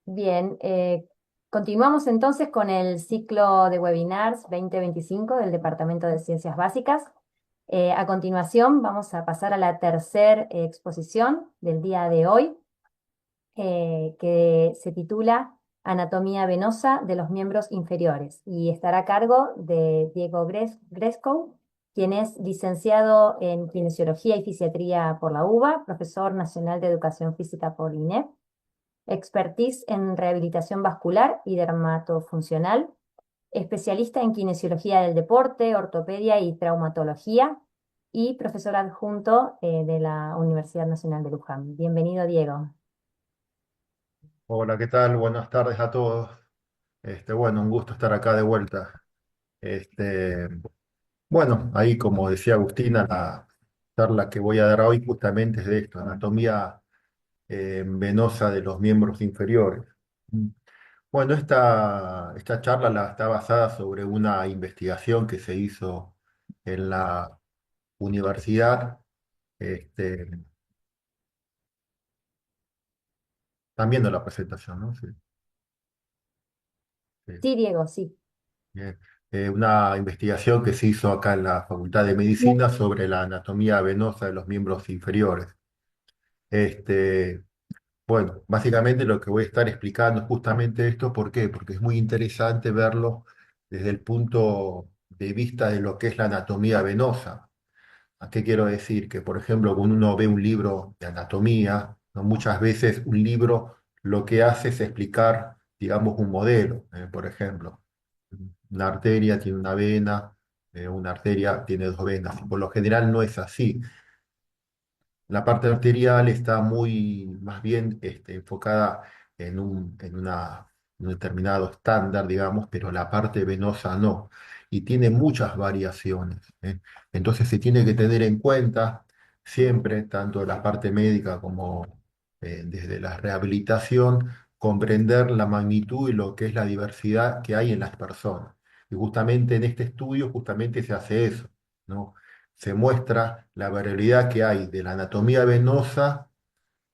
Bien, continuamos entonces con el ciclo de webinars 2025 del Departamento de Ciencias Básicas. A continuación vamos a pasar a la tercera exposición del día de hoy, que se titula Anatomía venosa de los miembros inferiores y estará a cargo de Diego Grescow, quien es licenciado en Kinesiología y Fisiatría por la UBA, profesor nacional de Educación Física por INEP, expertise en rehabilitación vascular y dermatofuncional, especialista en kinesiología del deporte, ortopedia y traumatología, y profesor adjunto de la Universidad Nacional de Luján. Bienvenido, Diego. Hola, ¿qué tal? Buenas tardes a todos. Bueno, un gusto estar acá de vuelta. Este, bueno, ahí como decía Agustina, la charla que voy a dar hoy justamente es de esto, anatomía venosa de los miembros inferiores. Mm. Bueno, esta charla está basada sobre una investigación que se hizo en la universidad. Este, Están viendo la presentación, ¿no? Sí, sí. Sí, Diego, sí. Bien. Una investigación que se hizo acá en la Facultad de Medicina sobre la anatomía venosa de los miembros inferiores. Este, bueno, básicamente lo que voy a estar explicando es justamente esto. ¿Por qué? Porque es muy interesante verlo desde el punto de vista de lo que es la anatomía venosa. ¿A qué quiero decir? Que, por ejemplo, cuando uno ve un libro de anatomía, ¿no? Muchas veces un libro lo que hace es explicar, digamos, un modelo. Por ejemplo, una arteria tiene una vena, una arteria tiene dos venas. Y por lo general no es así. La parte arterial está muy, más bien, enfocada en un determinado estándar, digamos, pero la parte venosa no. Y tiene muchas variaciones, ¿eh? Entonces se tiene que tener en cuenta siempre, tanto la parte médica como desde la rehabilitación, comprender la magnitud y lo que es la diversidad que hay en las personas. Y justamente en este estudio, justamente se hace eso, ¿no? Se muestra la variabilidad que hay de la anatomía venosa,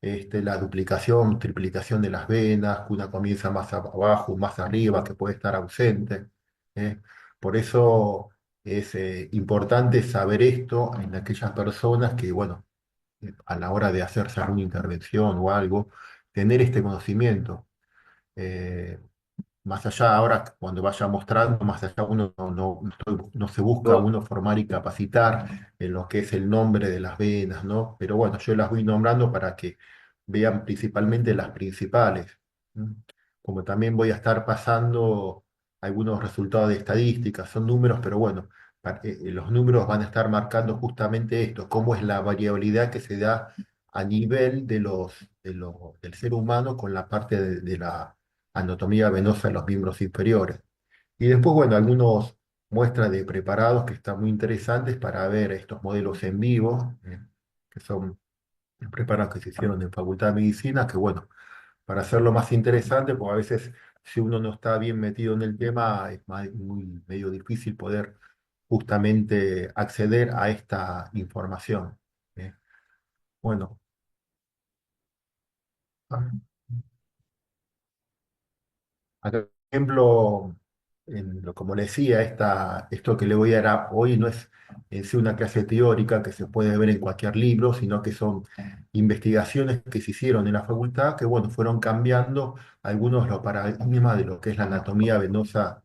la duplicación, triplicación de las venas, que una comienza más abajo, más arriba, que puede estar ausente. ¿Eh? Por eso es importante saber esto en aquellas personas que, bueno, a la hora de hacerse alguna intervención o algo, tener este conocimiento. Eh, Más allá, ahora cuando vaya mostrando, más allá uno no se busca uno formar y capacitar en lo que es el nombre de las venas, ¿no? Pero bueno, yo las voy nombrando para que vean principalmente las principales. ¿M? Como también voy a estar pasando algunos resultados de estadísticas, son números, pero bueno, los números van a estar marcando justamente esto, cómo es la variabilidad que se da a nivel del ser humano con la parte de la anatomía venosa de los miembros inferiores. Y después, bueno, algunos muestras de preparados que están muy interesantes para ver estos modelos en vivo, que son preparados que se hicieron en Facultad de Medicina, que bueno, para hacerlo más interesante, porque a veces si uno no está bien metido en el tema, es medio difícil poder justamente acceder a esta información. ¿Eh? Bueno. Acá, por ejemplo, como le decía, esto que le voy a dar hoy no es en sí una clase teórica que se puede ver en cualquier libro, sino que son investigaciones que se hicieron en la facultad que, bueno, fueron cambiando algunos de los paradigmas de lo que es la anatomía venosa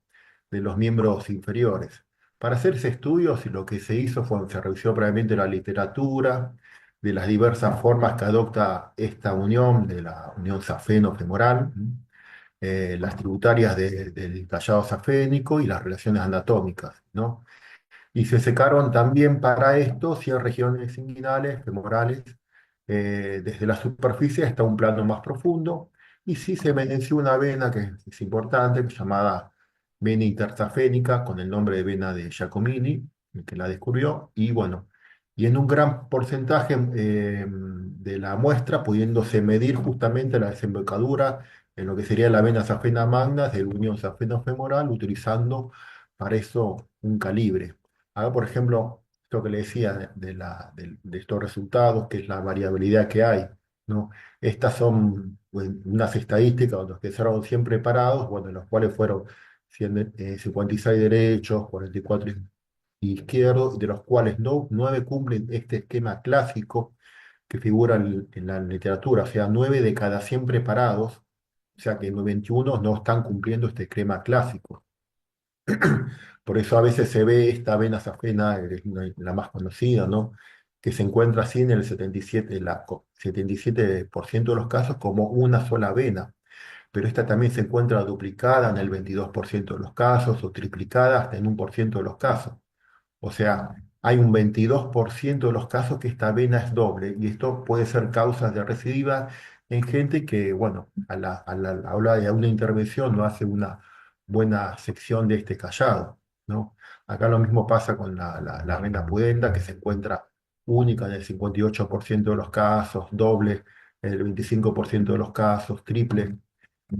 de los miembros inferiores. Para hacerse estudios, y lo que se hizo fue, se revisó previamente la literatura de las diversas formas que adopta esta unión, de la unión safeno-femoral, las tributarias del tallado safénico y las relaciones anatómicas, ¿no? Y se secaron también para esto 100 regiones inguinales, femorales, desde la superficie hasta un plano más profundo. Y sí se evidenció una vena que es importante, llamada vena intersafénica, con el nombre de vena de Giacomini, el que la descubrió. Y bueno, y en un gran porcentaje de la muestra, pudiéndose medir justamente la desembocadura en lo que sería la vena safena magna del unión safeno-femoral, utilizando para eso un calibre. Acá, por ejemplo, esto que le decía de estos resultados, que es la variabilidad que hay, ¿no? Estas son unas estadísticas donde quedaron 100 preparados, bueno, en los cuales fueron 56 derechos, 44 izquierdos, de los cuales 9 cumplen este esquema clásico que figura en la literatura, o sea, 9 de cada 100 preparados, o sea que 91 no están cumpliendo este esquema clásico. Por eso a veces se ve esta vena safena, la más conocida, ¿no? Que se encuentra así en el 77% de los casos como una sola vena, pero esta también se encuentra duplicada en el 22% de los casos o triplicada hasta en 1% de los casos. O sea, hay un 22% de los casos que esta vena es doble y esto puede ser causa de recidiva en gente que, bueno, a la hora de una intervención no hace una buena sección de este callado, ¿no? Acá lo mismo pasa con la vena pudenda que se encuentra única en el 58% de los casos, doble en el 25% de los casos, triple en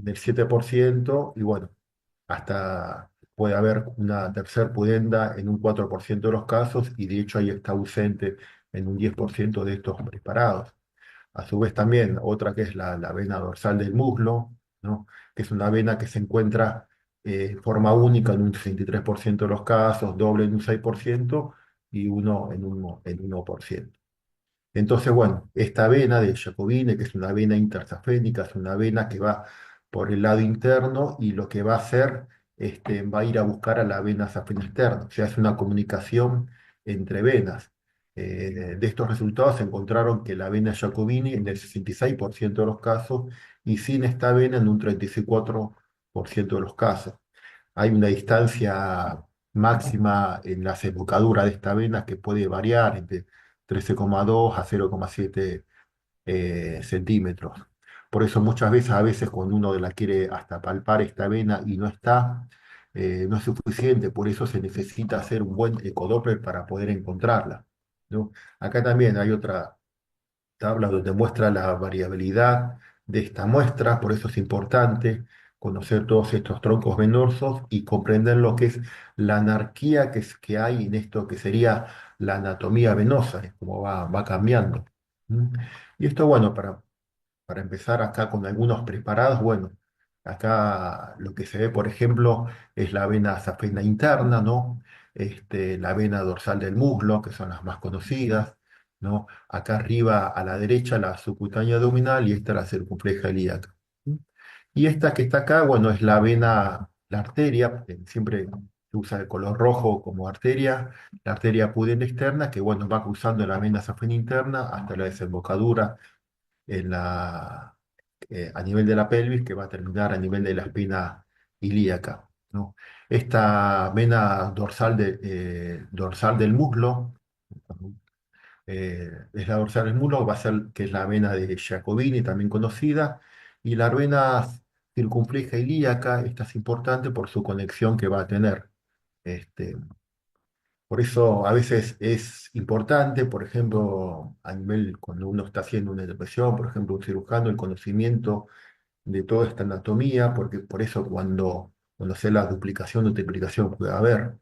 el 7% y bueno, hasta puede haber una tercer pudenda en un 4% de los casos y de hecho ahí está ausente en un 10% de estos preparados. A su vez también otra que es la vena dorsal del muslo, ¿no? Que es una vena que se encuentra forma única en un 63% de los casos, doble en un 6% y uno en 1%. Entonces, bueno, esta vena de Jacobine, que es una vena intersafénica, es una vena que va por el lado interno y lo que va a hacer, va a ir a buscar a la vena safena externa. O sea, es una comunicación entre venas. De estos resultados se encontraron que la vena Jacobini en el 66% de los casos y sin esta vena en un 34% de los casos. Hay una distancia máxima en la desembocadura de esta vena que puede variar entre 13,2 a 0,7 centímetros. Por eso muchas veces, a veces cuando uno la quiere hasta palpar esta vena y no está, no es suficiente, por eso se necesita hacer un buen ecodoppler para poder encontrarla, ¿no? Acá también hay otra tabla donde muestra la variabilidad de esta muestra, por eso es importante conocer todos estos troncos venosos y comprender lo que es la anarquía que hay en esto que sería la anatomía venosa, es como va cambiando. ¿Mm? Y esto, bueno, para empezar acá con algunos preparados, bueno, acá lo que se ve, por ejemplo, es la vena safena interna, ¿no? La vena dorsal del muslo, que son las más conocidas, ¿no? Acá arriba a la derecha la subcutánea abdominal y esta la circunfleja ilíaca. ¿Mm? Y esta que está acá, bueno, es la vena, la arteria, siempre se usa el color rojo como arteria, la arteria pudenda externa, que bueno, va cruzando la vena safena interna hasta la desembocadura en a nivel de la pelvis, que va a terminar a nivel de la espina ilíaca, ¿no? Esta vena dorsal del muslo, es la dorsal del muslo, va a ser que es la vena de Giacobini, también conocida, y la vena circunfleja ilíaca, esta es importante por su conexión que va a tener. Este, por eso a veces es importante, por ejemplo, a nivel cuando uno está haciendo una intervención, por ejemplo, un cirujano, el conocimiento de toda esta anatomía, porque por eso cuando se la duplicación o triplicación puede haber.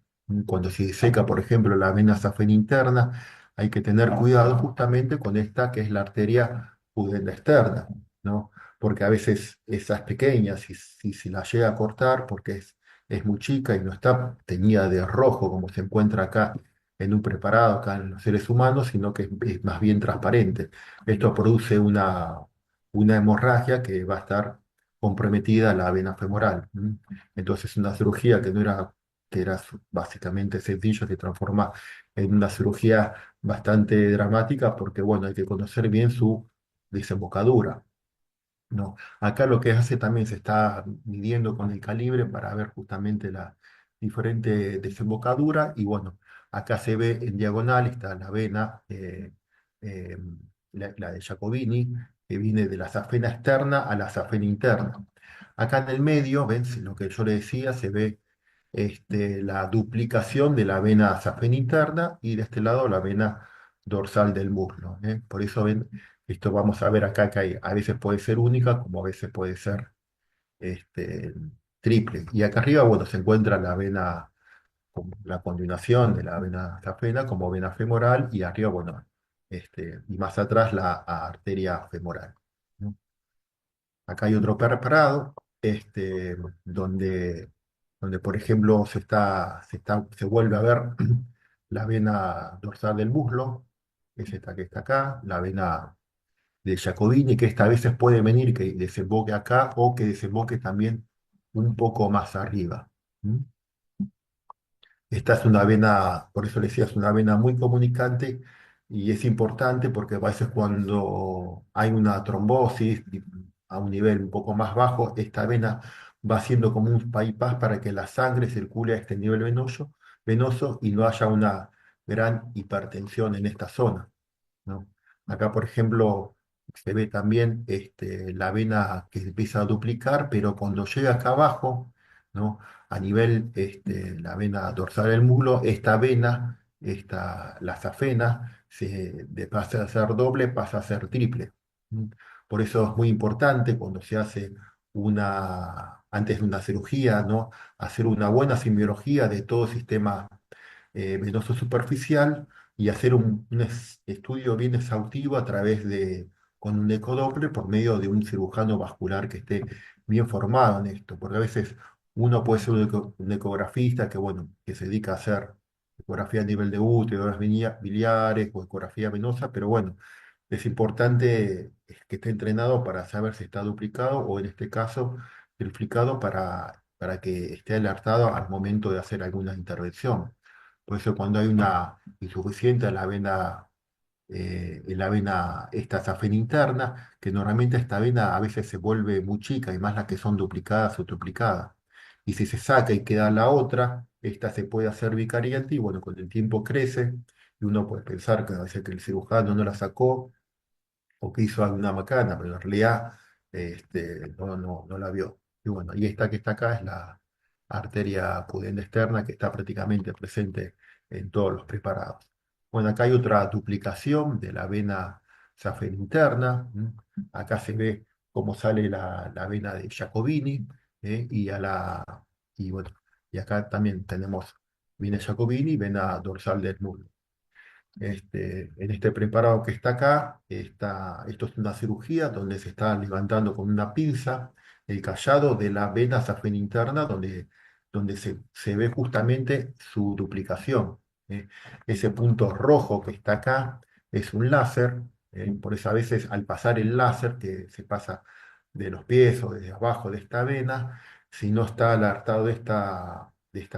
Cuando se seca, por ejemplo, la vena safena interna, hay que tener cuidado justamente con esta que es la arteria pudenda externa, ¿no? Porque a veces esa es pequeña, si la llega a cortar, porque es muy chica y no está teñida de rojo como se encuentra acá en un preparado, acá en los seres humanos, sino que es más bien transparente. Esto produce una hemorragia que va a estar comprometida la vena femoral. ¿M? Entonces, una cirugía que era básicamente sencilla, se transforma en una cirugía bastante dramática porque, bueno, hay que conocer bien su desembocadura. No, acá lo que hace también se está midiendo con el calibre para ver justamente la diferente desembocadura y bueno, acá se ve en diagonal está la vena, eh, la de Jacobini, que viene de la safena externa a la safena interna. Acá en el medio, ven, lo que yo le decía, se ve la duplicación de la vena safena interna y de este lado la vena dorsal del muslo, ¿eh? Por eso ven esto vamos a ver acá que a veces puede ser única, como a veces puede ser este, triple. Y acá arriba, bueno, se encuentra la vena, la continuación de la vena safena como vena femoral, y arriba, bueno, y más atrás la arteria femoral, ¿no? Acá hay otro preparado, donde, por ejemplo, se vuelve a ver la vena dorsal del muslo, que es esta que está acá, la vena de Jacobini, que esta a veces puede venir que desemboque acá o que desemboque también un poco más arriba. ¿Mm? Esta es una vena, por eso le decía, es una vena muy comunicante y es importante porque a veces cuando hay una trombosis a un nivel un poco más bajo, esta vena va haciendo como un bypass para que la sangre circule a este nivel venoso y no haya una gran hipertensión en esta zona, ¿no? Acá, por ejemplo, se ve también la vena que se empieza a duplicar, pero cuando llega acá abajo, ¿no? A nivel, la vena dorsal del muslo, esta vena, la safena, pasa a ser doble, pasa a ser triple. ¿Mm? Por eso es muy importante cuando se hace antes de una cirugía, ¿no? Hacer una buena semiología de todo el sistema venoso superficial y hacer un estudio bien exhaustivo con un ecodoppler por medio de un cirujano vascular que esté bien formado en esto, porque a veces uno puede ser un ecografista que, bueno, que se dedica a hacer ecografía a nivel de útero, biliares o ecografía venosa, pero bueno, es importante que esté entrenado para saber si está duplicado o en este caso triplicado para que esté alertado al momento de hacer alguna intervención. Por eso cuando hay una insuficiencia en la vena, esta safena interna, que normalmente esta vena a veces se vuelve muy chica y más las que son duplicadas o triplicadas. Y si se saca y queda la otra, esta se puede hacer vicariante y bueno, con el tiempo crece y uno puede pensar que a veces que el cirujano no la sacó o que hizo alguna macana, pero en realidad no la vio. Y bueno, y esta que está acá es la arteria pudenda externa que está prácticamente presente en todos los preparados. Bueno, acá hay otra duplicación de la vena safena interna. ¿M? Acá se ve cómo sale la vena de Jacobini, ¿eh? Y bueno, y acá también tenemos vena Jacobini y vena dorsal del muslo. En este preparado que está acá, esto es una cirugía donde se está levantando con una pinza el callado de la vena safena interna, donde se ve justamente su duplicación. ¿Eh? Ese punto rojo que está acá es un láser, por eso a veces al pasar el láser, que se pasa de los pies o desde abajo de esta vena, si no está alertado de esta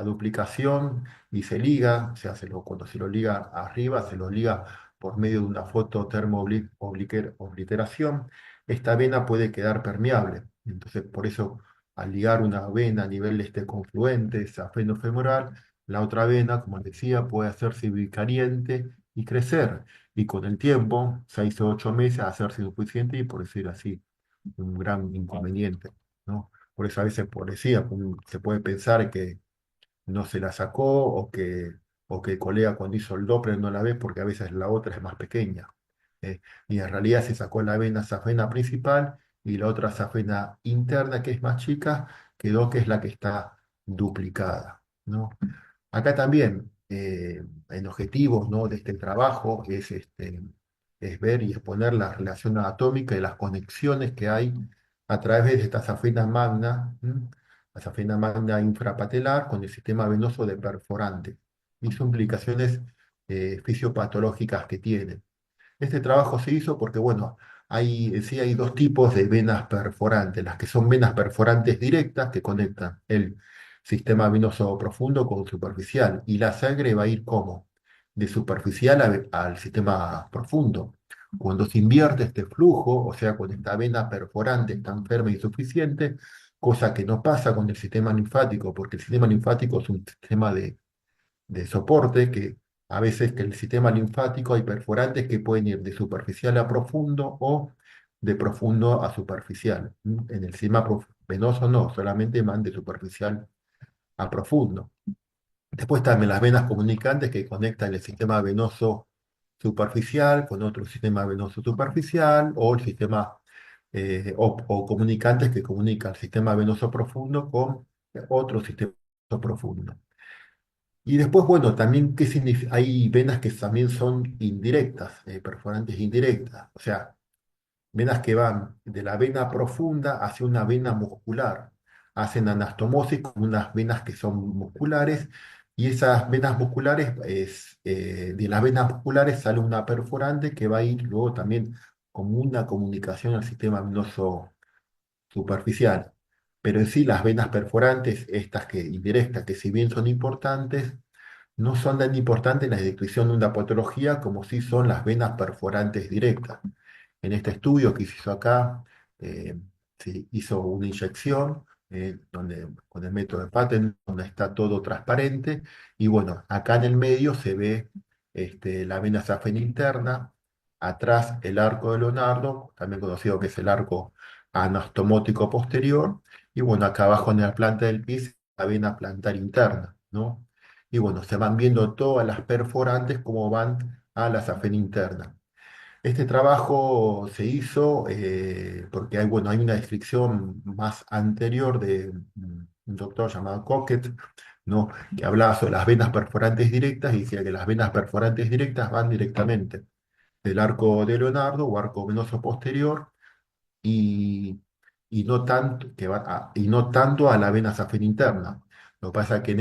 duplicación, y se liga, o sea, cuando se lo liga arriba, se lo liga por medio de una fototermoobliteración, esta vena puede quedar permeable. Entonces, por eso, al ligar una vena a nivel de este confluente, safeno-femoral, la otra vena, como decía, puede hacerse bicariente y crecer. Y con el tiempo, 6 o 8 meses, hacerse suficiente y por decir así, un gran inconveniente, ¿no? Por eso a veces, por decía, se puede pensar que no se la sacó o que el colega cuando hizo el Doppler no la ve porque a veces la otra es más pequeña. ¿Eh? Y en realidad se sacó la vena safena principal y la otra safena interna que es más chica quedó que es la que está duplicada, ¿no? Acá también, en objetivos, ¿no? de este trabajo es ver y exponer la relación anatómica y las conexiones que hay a través de esta safena magna, ¿m? La safena magna infrapatelar con el sistema venoso de perforante y sus implicaciones fisiopatológicas que tiene. Este trabajo se hizo porque, bueno, sí hay dos tipos de venas perforantes, las que son venas perforantes directas que conectan el sistema venoso profundo con superficial, y la sangre va a ir como de superficial al sistema profundo. Cuando se invierte este flujo, o sea, cuando esta vena perforante está enferma y insuficiente, cosa que no pasa con el sistema linfático, porque el sistema linfático es un sistema de soporte que a veces que el sistema linfático hay perforantes que pueden ir de superficial a profundo o de profundo a superficial. En el sistema venoso no, solamente van de superficial a profundo. Después también las venas comunicantes que conectan el sistema venoso superficial con otro sistema venoso superficial o el sistema o comunicantes que comunican el sistema venoso profundo con otro sistema venoso profundo. Y después, bueno, también ¿qué significa? Hay venas que también son indirectas, perforantes indirectas. O sea, venas que van de la vena profunda hacia una vena muscular. Hacen anastomosis con unas venas que son musculares y esas venas musculares, de las venas musculares sale una perforante que va a ir luego también como una comunicación al sistema venoso superficial. Pero en sí las venas perforantes, estas que indirectas, que si bien son importantes, no son tan importantes en la descripción de una patología como sí son las venas perforantes directas. En este estudio que se hizo acá, eh, se hizo una inyección con el método de Patent, donde está todo transparente, y bueno, acá en el medio se ve la vena safena interna, atrás el arco de Leonardo, también conocido que es el arco anastomótico posterior, y bueno, acá abajo en la planta del pie, la vena plantar interna, ¿no? Y bueno, se van viendo todas las perforantes como van a la safena interna. Este trabajo se hizo porque hay, bueno, hay una descripción más anterior de un doctor llamado Cocket, ¿no? Que hablaba sobre las venas perforantes directas y decía que las venas perforantes directas van directamente del arco de Leonardo o arco venoso posterior y, y no tanto a la vena safena interna. Lo que pasa es que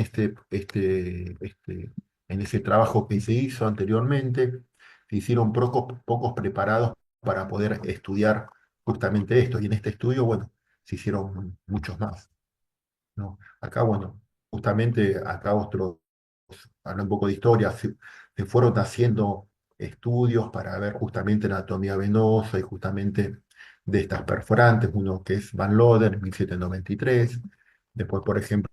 en ese trabajo que se hizo anteriormente, se hicieron pocos preparados para poder estudiar justamente esto. Y en este estudio, bueno, se hicieron muchos más, ¿no? Acá, bueno, justamente acá otro, habla un poco de historia, se fueron haciendo estudios para ver justamente la anatomía venosa y justamente de estas perforantes, uno que es Van Loder, 1793, después, por ejemplo,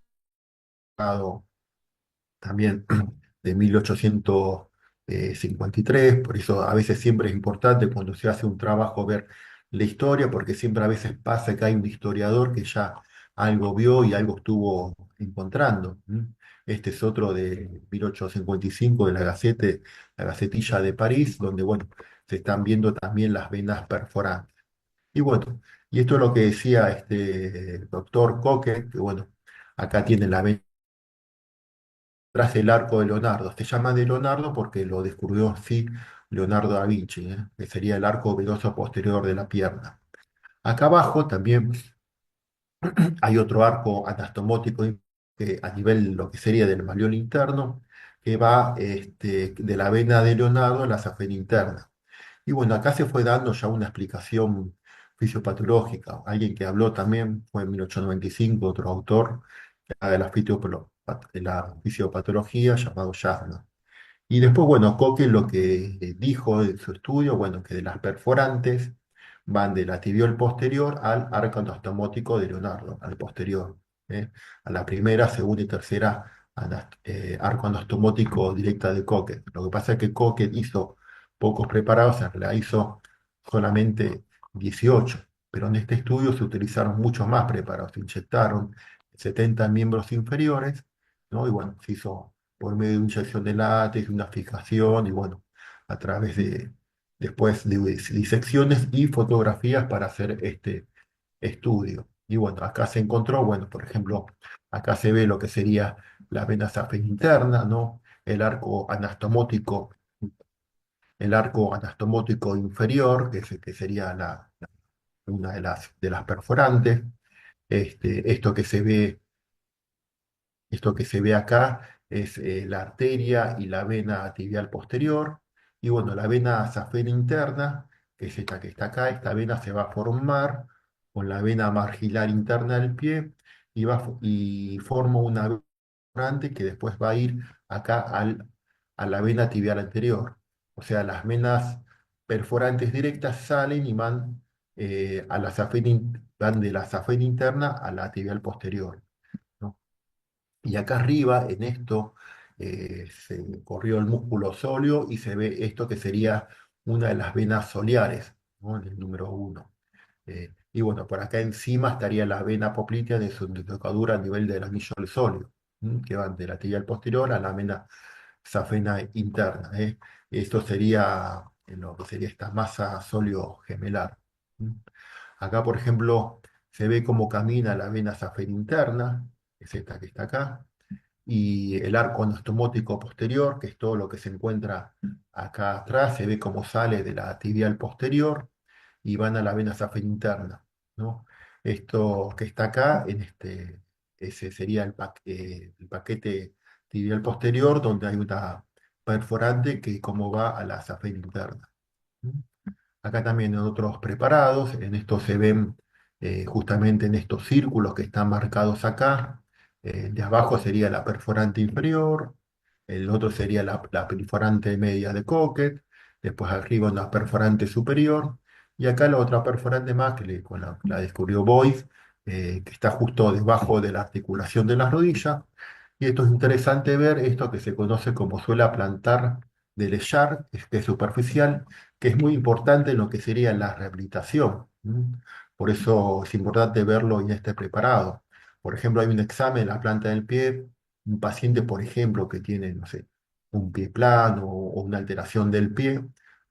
también de 1853, por eso a veces siempre es importante cuando se hace un trabajo ver la historia, porque siempre a veces pasa que hay un historiador que ya algo vio y algo estuvo encontrando. Este es otro de 1855 de la Gacetilla de París, donde bueno, se están viendo también las venas perforantes. Y bueno, y esto es lo que decía este doctor Coque, que bueno, acá tiene la vena tras el arco de Leonardo. Se llama de Leonardo porque lo descubrió sí Leonardo da Vinci, que sería el arco venoso posterior de la pierna. Acá abajo también hay otro arco anastomótico que a nivel lo que sería del malleolo interno, que va de la vena de Leonardo a la safena interna. Y bueno, acá se fue dando ya una explicación fisiopatológica. Alguien que habló también fue en 1895, otro autor que habla de de la fisiopatología llamado Jasna. Y después, bueno, Coque lo que dijo en su estudio, bueno, que de las perforantes van de la tibial posterior al arco anastomótico de Leonardo, al posterior, ¿eh? A la primera, segunda y tercera arco anastomótico directa de Coque. Lo que pasa es que Coque hizo pocos preparados, o sea, la hizo solamente 18, pero en este estudio se utilizaron muchos más preparados, se inyectaron 70 miembros inferiores, ¿no? Y bueno, se hizo por medio de una inyección de látex, una fijación y bueno, a través de después de disecciones y fotografías para hacer este estudio. Y bueno, acá se encontró, bueno, por ejemplo, acá se ve lo que sería la vena safena interna, ¿no? El arco anastomótico inferior, que sería una de las perforantes. Esto que se ve Esto que se ve acá es la arteria y la vena tibial posterior. Y bueno, la vena safena interna, que es esta que está acá, esta vena se va a formar con la vena margilar interna del pie y forma una vena perforante que después va a ir acá a la vena tibial anterior. O sea, las venas perforantes directas salen y van, van de la safena interna a la tibial posterior, ¿no? Y acá arriba, en esto, se corrió el músculo sóleo y se ve esto que sería una de las venas soleares, ¿no? En el número uno. Y bueno, por acá encima estaría la vena poplitea de su desembocadura a nivel del anillo del sóleo, que van de la tibial posterior a la vena safena interna. Esto sería lo que sería esta masa sóleo gemelar. ¿Mm? Acá, por ejemplo, se ve cómo camina la vena safena interna, es esta que está acá, y el arco anastomótico posterior, que es todo lo que se encuentra acá atrás, se ve cómo sale de la tibial posterior, y van a la vena safena interna, ¿no? Esto que está acá, ese sería el paquete tibial posterior, donde hay una perforante que como va a la safena interna. Acá también en otros preparados, en estos se ven justamente en estos círculos que están marcados acá. De abajo sería la perforante inferior, el otro sería la perforante media de Cocket, después arriba una perforante superior, y acá la otra perforante más la descubrió Boyce, que está justo debajo de la articulación de la rodilla. Y esto es interesante ver esto que se conoce como suela plantar de Lechard, que es superficial, que es muy importante en lo que sería la rehabilitación. Por eso es importante verlo en este preparado. Por ejemplo, hay un examen en la planta del pie, un paciente, por ejemplo, que tiene, no sé, un pie plano o una alteración del pie,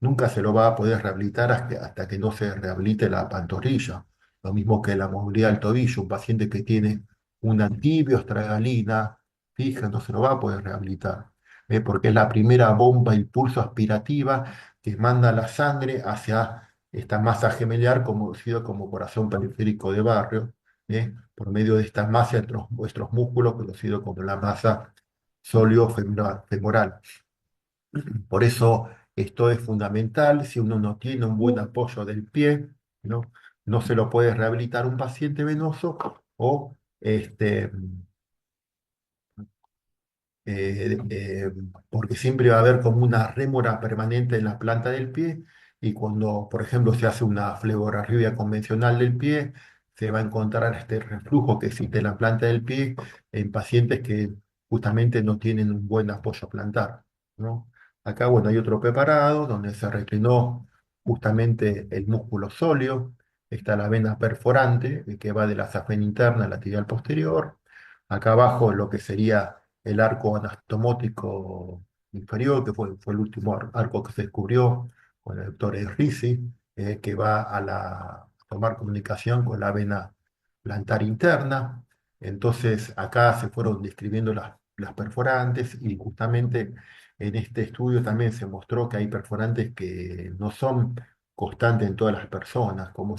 nunca se lo va a poder rehabilitar hasta que no se rehabilite la pantorrilla. Lo mismo que la movilidad del tobillo, un paciente que tiene una tibioestragalina fija, no se lo va a poder rehabilitar. Porque es la primera bomba impulso aspirativa que manda la sangre hacia esta masa gemelar conocido como corazón periférico de Barrio, por medio de esta masa entre nuestros músculos conocido como la masa sóleo-femoral. Por eso esto es fundamental. Si uno no tiene un buen apoyo del pie, ¿no? No se lo puede rehabilitar un paciente venoso o porque siempre va a haber como una rémora permanente en la planta del pie y cuando, por ejemplo, se hace una fleborarritmia convencional del pie, se va a encontrar este reflujo que existe en la planta del pie en pacientes que justamente no tienen un buen apoyo plantar, ¿no? Acá, bueno, hay otro preparado donde se reclinó justamente el músculo sóleo, está la vena perforante que va de la safena interna a la tibial posterior, acá abajo lo que sería el arco anastomótico inferior, que fue el último arco que se descubrió con el doctor Ricci, que va a tomar comunicación con la vena plantar interna. Entonces, acá se fueron describiendo las perforantes y justamente en este estudio también se mostró que hay perforantes que no son constantes en todas las personas, como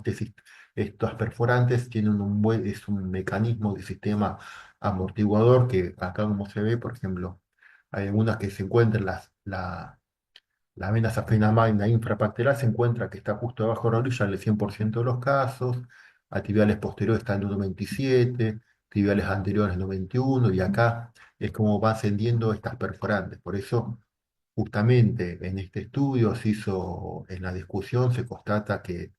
estas perforantes tienen es un mecanismo de sistema amortiguador que acá como se ve, por ejemplo, hay algunas que se encuentran, la vena safena magna infrapatelar se encuentra que está justo debajo de la orilla en el 100% de los casos, a tibiales posteriores está en el 97, tibiales anteriores en el 91, y acá es como va ascendiendo estas perforantes. Por eso, justamente en este estudio se hizo, en la discusión se constata que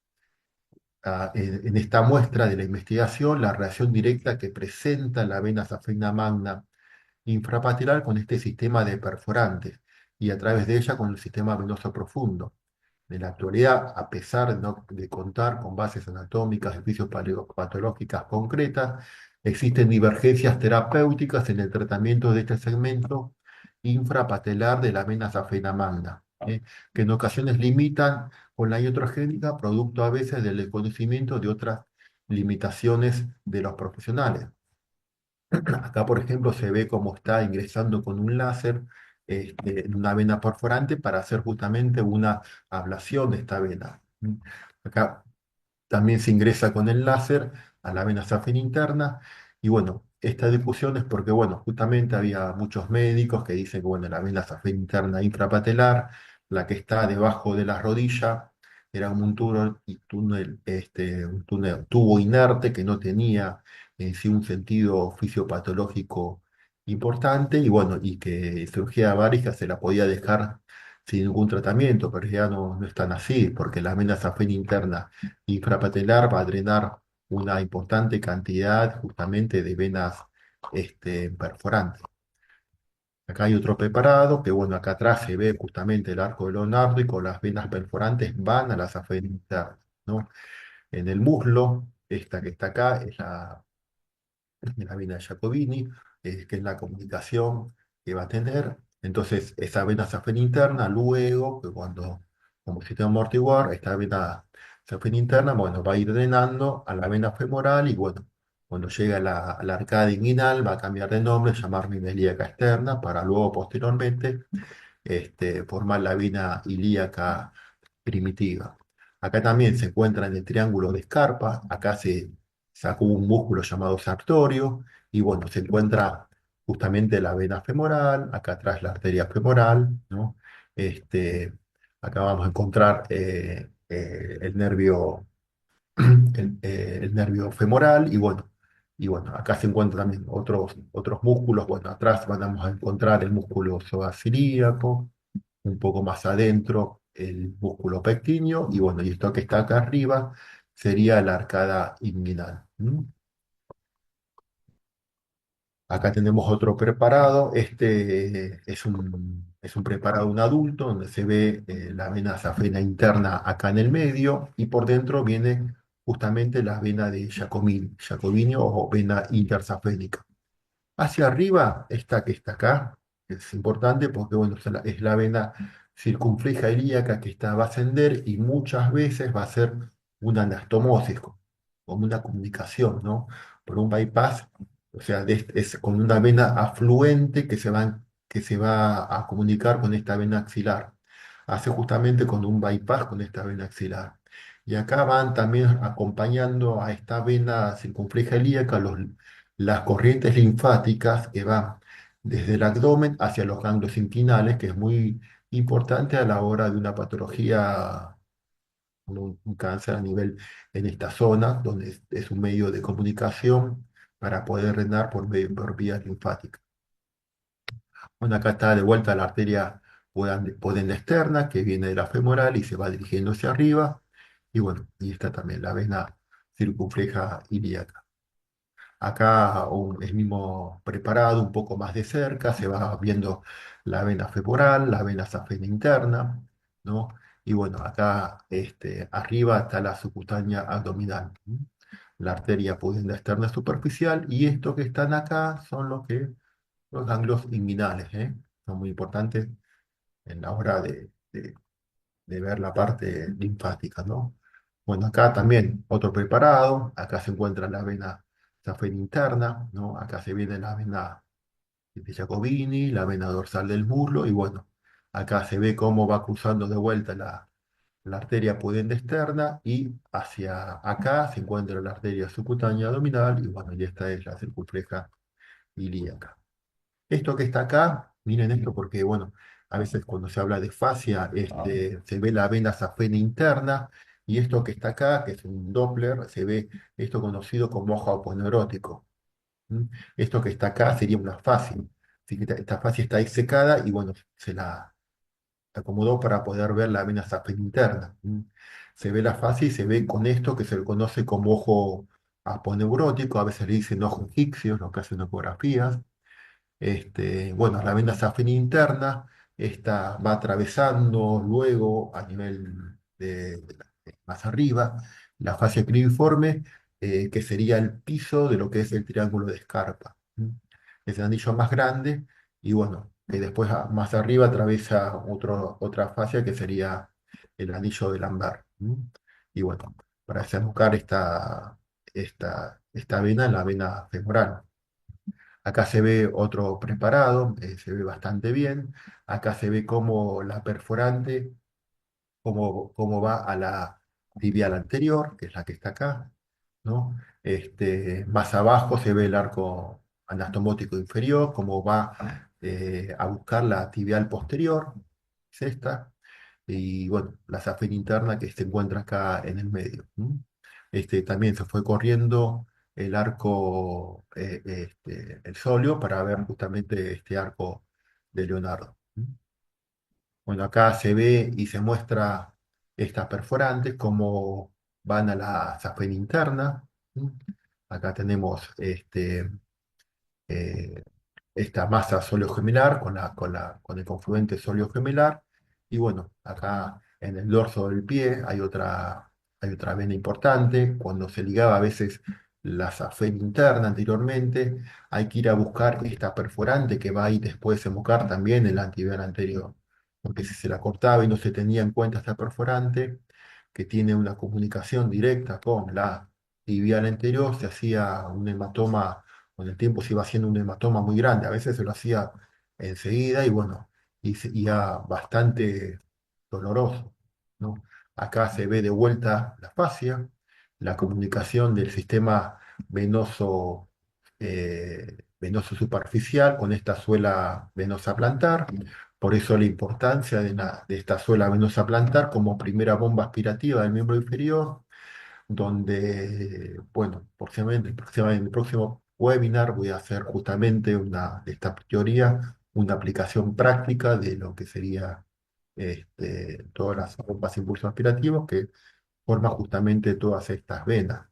en esta muestra de la investigación, la relación directa que presenta la vena safena magna infrapatelar con este sistema de perforantes y a través de ella con el sistema venoso profundo. En la actualidad, a pesar de contar con bases anatómicas y fisiopatológicas concretas, existen divergencias terapéuticas en el tratamiento de este segmento infrapatelar de la vena safena magna, que en ocasiones limitan con la iatrogénica, producto a veces del desconocimiento de otras limitaciones de los profesionales. Acá, por ejemplo, se ve cómo está ingresando con un láser en una vena perforante para hacer justamente una ablación de esta vena. Acá también se ingresa con el láser a la vena safena interna. Y bueno, esta discusión es porque, bueno, justamente había muchos médicos que dicen que, bueno, la vena safena interna infrapatelar, la que está debajo de la rodilla, era un tubo inerte que no tenía en sí un sentido fisiopatológico importante y bueno, y que cirugía bárica se la podía dejar sin ningún tratamiento, pero ya no es tan así, porque la vena safena interna infrapatelar va a drenar una importante cantidad justamente de venas perforantes. Acá hay otro preparado, que bueno, acá atrás se ve justamente el arco de Leonardo y con las venas perforantes van a la safena interna, ¿no? En el muslo, esta que está acá es la vena de Jacobini, que es la comunicación que va a tener. Entonces, esa vena safena interna, luego, que cuando, como sistema amortiguador, esta vena safena interna, bueno, va a ir drenando a la vena femoral y bueno, cuando llega a la arcadia inguinal, va a cambiar de nombre, llamarme ilíaca externa, para luego, posteriormente, formar la vena ilíaca primitiva. Acá también se encuentra en el triángulo de Scarpa, acá se sacó un músculo llamado sartorio, y bueno, se encuentra justamente la vena femoral, acá atrás la arteria femoral, ¿no? Este, acá vamos a encontrar el nervio, el nervio femoral, y bueno, acá se encuentran también otros músculos, bueno, atrás vamos a encontrar el músculo psoas-ilíaco, un poco más adentro el músculo pectíneo, y bueno, y esto que está acá arriba sería la arcada inguinal. ¿M? Acá tenemos otro preparado, este es un preparado un adulto, donde se ve la vena safena interna acá en el medio, y por dentro viene justamente la vena de Giacomini o vena intersafénica. Hacia arriba, esta que está acá, es importante porque bueno, es la vena circunfleja ilíaca que va a ascender, y muchas veces va a ser una anastomosis, como una comunicación, ¿no? Por un bypass, o sea, es con una vena afluente que se va a comunicar con esta vena axilar. Hace justamente con un bypass con esta vena axilar. Y acá van también acompañando a esta vena circunfleja ilíaca las corrientes linfáticas que van desde el abdomen hacia los ganglios inguinales, que es muy importante a la hora de una patología, un cáncer a nivel en esta zona, donde es un medio de comunicación para poder drenar por vías linfáticas. Bueno, acá está de vuelta la arteria pudenda externa, que viene de la femoral y se va dirigiendo hacia arriba. Y bueno, y está también la vena circunfleja ilíaca. Acá el mismo preparado un poco más de cerca, se va viendo la vena femoral, la vena safena interna, ¿no? Y bueno, acá arriba está la subcutánea abdominal, ¿m? La arteria pudenda externa superficial, y estos que están acá son los ganglios inguinales, ¿eh? Son muy importantes en la hora de ver la parte linfática, ¿no? Bueno, acá también otro preparado, acá se encuentra la vena safena interna, ¿no? Acá se viene la vena de Jacobini, la vena dorsal del muslo, y bueno, acá se ve cómo va cruzando de vuelta la arteria pudenda externa, y hacia acá se encuentra la arteria subcutánea abdominal, y bueno, y esta es la circunfleja ilíaca. Esto que está acá, miren esto porque, bueno, a veces cuando se habla de fascia, se ve la vena safena interna, y esto que está acá, que es un Doppler, se ve esto conocido como ojo aponeurótico. ¿M? Esto que está acá sería una fascia. Así que esta fascia está disecada, y, bueno, se la acomodó para poder ver la vena safena interna. ¿M? Se ve la fascia y se ve con esto que se le conoce como ojo aponeurótico, a veces le dicen ojo egipcio, lo que hacen ecografías. Bueno, la vena safena interna, esta va atravesando luego a nivel más arriba la fascia cribiforme, que sería el piso de lo que es el triángulo de Scarpa. ¿M? Es el anillo más grande, y bueno, que después más arriba atraviesa otra fascia que sería el anillo de Lambert. ¿M? Y bueno, para desembocar esta vena, la vena femoral. Acá se ve otro preparado, se ve bastante bien. Acá se ve cómo la perforante, cómo va a la tibial anterior, que es la que está acá, ¿no? Más abajo se ve el arco anastomótico inferior, cómo va a buscar la tibial posterior, es esta, y bueno, la safena interna que se encuentra acá en el medio. ¿M? También se fue corriendo el arco, el solio, para ver justamente este arco de Leonardo. ¿M? Bueno, acá se ve y se muestra estas perforantes, cómo van a la safena interna. ¿M? Acá tenemos eh, esta masa soliogemelar con el confluente soliogemelar. Y bueno, acá en el dorso del pie hay otra vena importante. Cuando se ligaba a veces la safena interna anteriormente, hay que ir a buscar esta perforante que va ahí después de desembocar también en la antibial anterior. Porque si se la cortaba y no se tenía en cuenta esta perforante, que tiene una comunicación directa con la tibial anterior, se hacía un hematoma. Con el tiempo se iba haciendo un hematoma muy grande, a veces se lo hacía enseguida, y bueno, y era bastante doloroso, ¿no? Acá se ve de vuelta la fascia, la comunicación del sistema venoso, venoso superficial con esta suela venosa plantar. Por eso la importancia de esta suela venosa plantar como primera bomba aspirativa del miembro inferior, donde, bueno, próximamente en el próximo webinar voy a hacer justamente de esta teoría, una aplicación práctica de lo que sería todas las bombas de impulso aspirativos que forman justamente todas estas venas.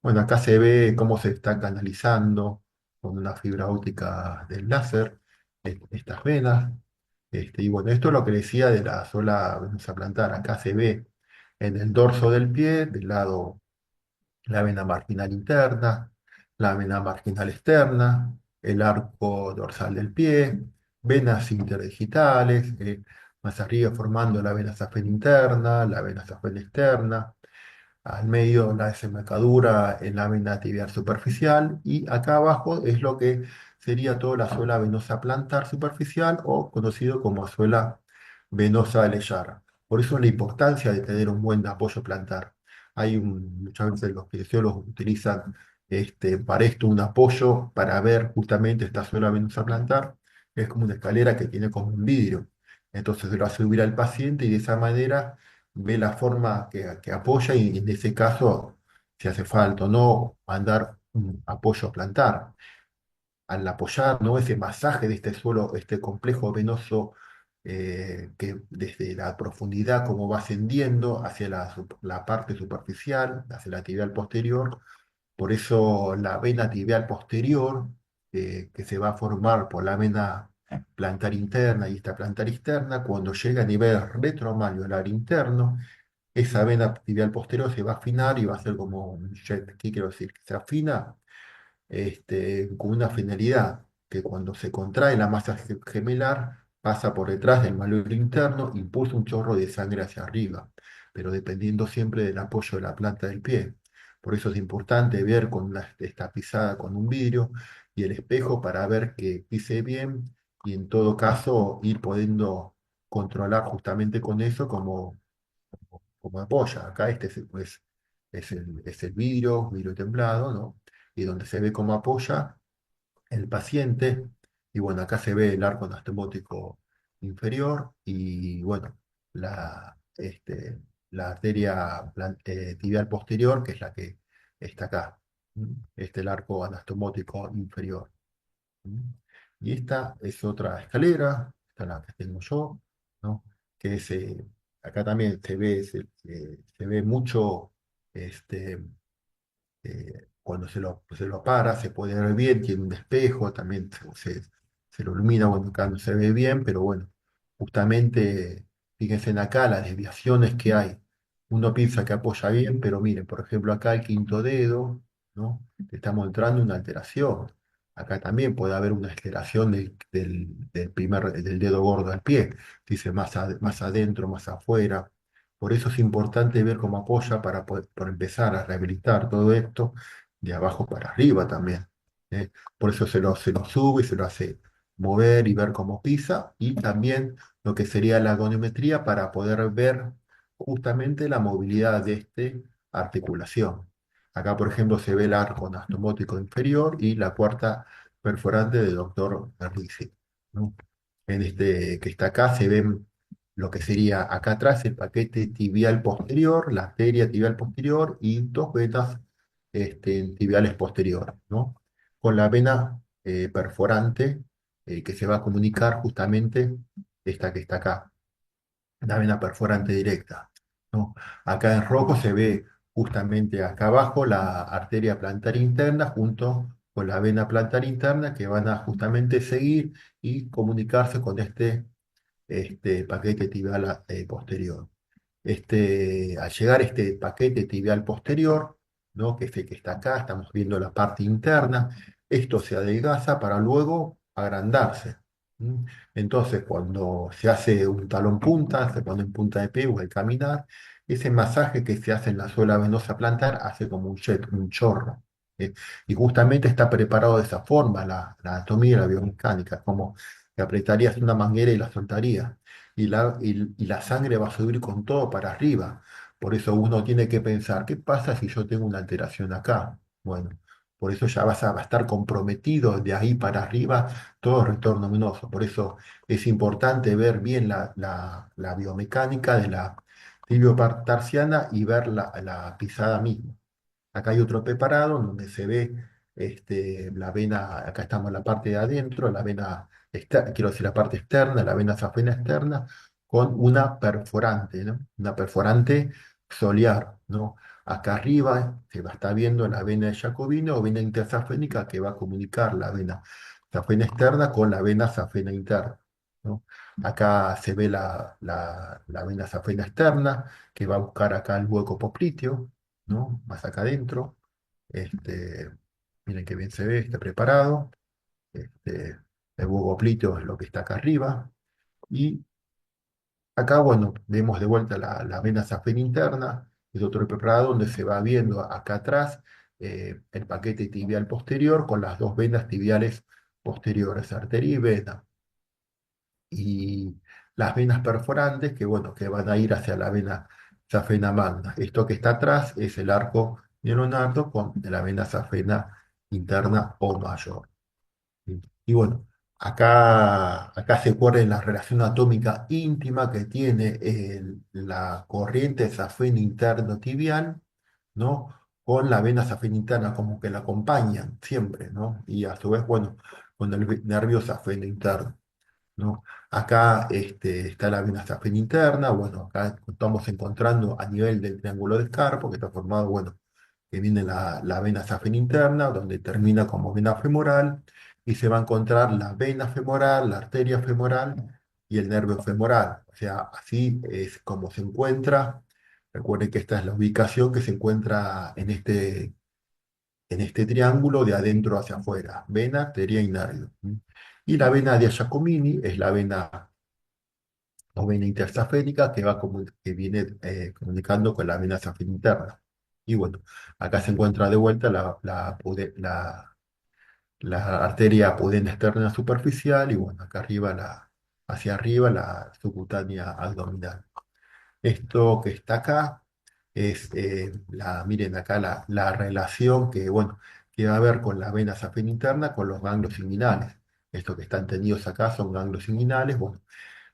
Bueno, acá se ve cómo se está canalizando con una fibra óptica del láser estas venas. Y bueno, esto es lo que decía de la sola venosa plantar. Acá se ve en el dorso del pie, del lado la vena marginal interna, la vena marginal externa, el arco dorsal del pie, venas interdigitales, más arriba formando la vena safena interna, la vena safena externa, al medio la desembocadura en la vena tibial superficial y acá abajo es lo que sería toda la suela venosa plantar superficial o conocido como suela venosa de Leyard. Por eso la importancia de tener un buen apoyo plantar. Muchas veces los kinesiólogos utilizan para esto un apoyo para ver justamente esta suela venosa plantar, que es como una escalera que tiene como un vidrio. Entonces se lo hace subir al paciente y de esa manera ve la forma que apoya y en ese caso, si hace falta o no, mandar un apoyo plantar. Al apoyar, ¿no? Ese masaje de este suelo, este complejo venoso que desde la profundidad como va ascendiendo hacia la parte superficial, hacia la tibial posterior, por eso la vena tibial posterior, que se va a formar por la vena plantar interna y esta plantar externa, cuando llega a nivel retromalleolar interno, esa vena tibial posterior se va a afinar y va a ser como un jet. ¿Qué quiero decir? Que se afina con una finalidad, que cuando se contrae la masa gemelar, pasa por detrás del malleolo interno, impulsa un chorro de sangre hacia arriba, pero dependiendo siempre del apoyo de la planta del pie. Por eso es importante ver con esta pisada con un vidrio y el espejo para ver que pise bien y en todo caso ir pudiendo controlar justamente con eso como apoya. Acá es el vidrio templado, ¿no? Y donde se ve cómo apoya el paciente. Y bueno, acá se ve el arco anastomótico inferior y bueno, la arteria tibial posterior, que es la que está acá. El arco anastomótico inferior. ¿Mm? Y esta es otra escalera, esta es la que tengo yo, ¿no? Que acá también se ve mucho este, cuando se lo para, se puede ver bien, tiene un espejo, también se lo ilumina, bueno, acá no se ve bien, pero bueno, justamente, fíjense en acá las desviaciones que hay. Uno piensa que apoya bien, pero miren, por ejemplo, acá el quinto dedo, ¿no? Te está mostrando una alteración. Acá también puede haber una alteración del dedo gordo al pie, dice más adentro, más afuera. Por eso es importante ver cómo apoya para poder por empezar a rehabilitar todo esto de abajo para arriba también. ¿Eh? Por eso se lo sube y se lo hace mover y ver cómo pisa y también lo que sería la goniometría para poder ver justamente la movilidad de esta articulación. Acá, por ejemplo, se ve el arco anastomótico inferior y la cuarta perforante del doctor Bernisi, ¿no? En este que está acá se ven lo que sería acá atrás el paquete tibial posterior, la arteria tibial posterior y dos venas tibiales posteriores, ¿no? Con la vena perforante que se va a comunicar justamente esta que está acá, la vena perforante directa, ¿no? Acá en rojo se ve justamente acá abajo la arteria plantar interna junto con la vena plantar interna que van a justamente seguir y comunicarse con este paquete tibial posterior. Al llegar este paquete tibial posterior, ¿no? Que es el que está acá, estamos viendo la parte interna, esto se adelgaza para luego agrandarse. ¿Mm? Entonces, cuando se hace un talón punta, se pone en punta de pie o al caminar, ese masaje que se hace en la suela venosa plantar hace como un jet, un chorro. ¿Eh? Y justamente está preparado de esa forma la anatomía y la biomecánica, como que apretarías una manguera y la soltarías y la sangre va a subir con todo para arriba. Por eso uno tiene que pensar, ¿qué pasa si yo tengo una alteración acá? Bueno, por eso ya vas a estar comprometido de ahí para arriba todo retorno venoso. Por eso es importante ver bien la biomecánica de la tibiotarsiana y ver la pisada misma. Acá hay otro preparado donde se ve la vena, acá estamos en la parte de adentro, la vena, quiero decir, la parte externa, la vena safena externa, con una perforante, ¿no? Una perforante foliar, ¿no? Acá arriba se va a estar viendo la vena de Jacobino o vena intersafénica que va a comunicar la vena safena externa con la vena safena interna, ¿no? Acá se ve la vena safena externa que va a buscar acá el hueco popliteo, ¿no? Más acá adentro. Este, miren qué bien se ve, está preparado. Este, el huevo plíteo es lo que está acá arriba. Y acá, bueno, vemos de vuelta la vena safena interna, es otro preparado donde se va viendo acá atrás el paquete tibial posterior con las dos venas tibiales posteriores, arteria y vena. Y las venas perforantes que, bueno, que van a ir hacia la vena safena magna. Esto que está atrás es el arco neuronardo con la vena safena interna o mayor. ¿Sí? Y bueno, acá se ocurre la relación atómica íntima que tiene la corriente safena interno tibial, ¿no? Con la vena safena interna, como que la acompañan siempre, ¿no? Y a su vez, bueno, con el nervio safeno interno, ¿no? Acá está la vena safena interna, bueno, acá estamos encontrando a nivel del triángulo de Escarpo, que está formado, bueno, que viene la vena safena interna, donde termina como vena femoral, y se va a encontrar la vena femoral, la arteria femoral y el nervio femoral. O sea, así es como se encuentra. Recuerden que esta es la ubicación que se encuentra en este triángulo de adentro hacia afuera, vena, arteria y nervio. ¿Mm? Y la vena de Giacomini es la vena o vena intersafénica que viene comunicando con la vena safena interna. Y bueno, acá se encuentra de vuelta la arteria pudenda externa superficial y bueno, acá arriba hacia arriba la subcutánea abdominal. Esto que está acá es, miren acá la relación bueno, que va a haber con la vena safena interna con los ganglios inguinales. Estos que están tenidos acá son ganglios inguinales. Bueno,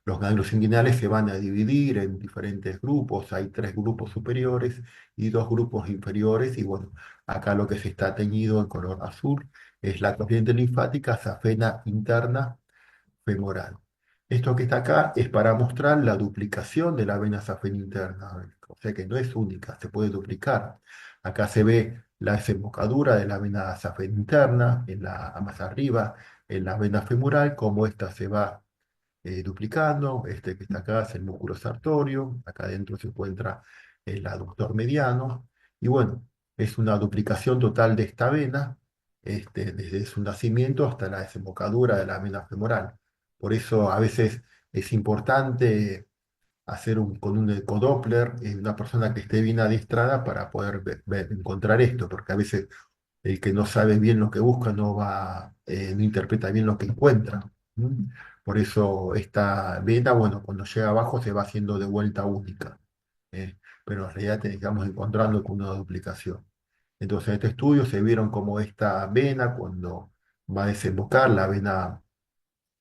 los ganglios inguinales se van a dividir en diferentes grupos. Hay tres grupos superiores y dos grupos inferiores. Y bueno, acá lo que se está teñido en color azul es la corriente linfática safena interna femoral. Esto que está acá es para mostrar la duplicación de la vena safena interna, o sea que no es única, se puede duplicar. Acá se ve la desembocadura de la vena safena interna, más arriba, en la vena femoral, cómo esta se va duplicando. Este que está acá es el músculo sartorio, acá adentro se encuentra el aductor mediano, y bueno, es una duplicación total de esta vena, desde su nacimiento hasta la desembocadura de la vena femoral. Por eso a veces es importante hacer con un ecodoppler una persona que esté bien adiestrada para poder encontrar esto, porque a veces el que no sabe bien lo que busca no interpreta bien lo que encuentra. ¿Mm? Por eso esta vena, bueno, cuando llega abajo se va haciendo de vuelta única, ¿eh? Pero en realidad estamos encontrando con una duplicación. Entonces, en este estudio se vieron como esta vena, cuando va a desembocar, la vena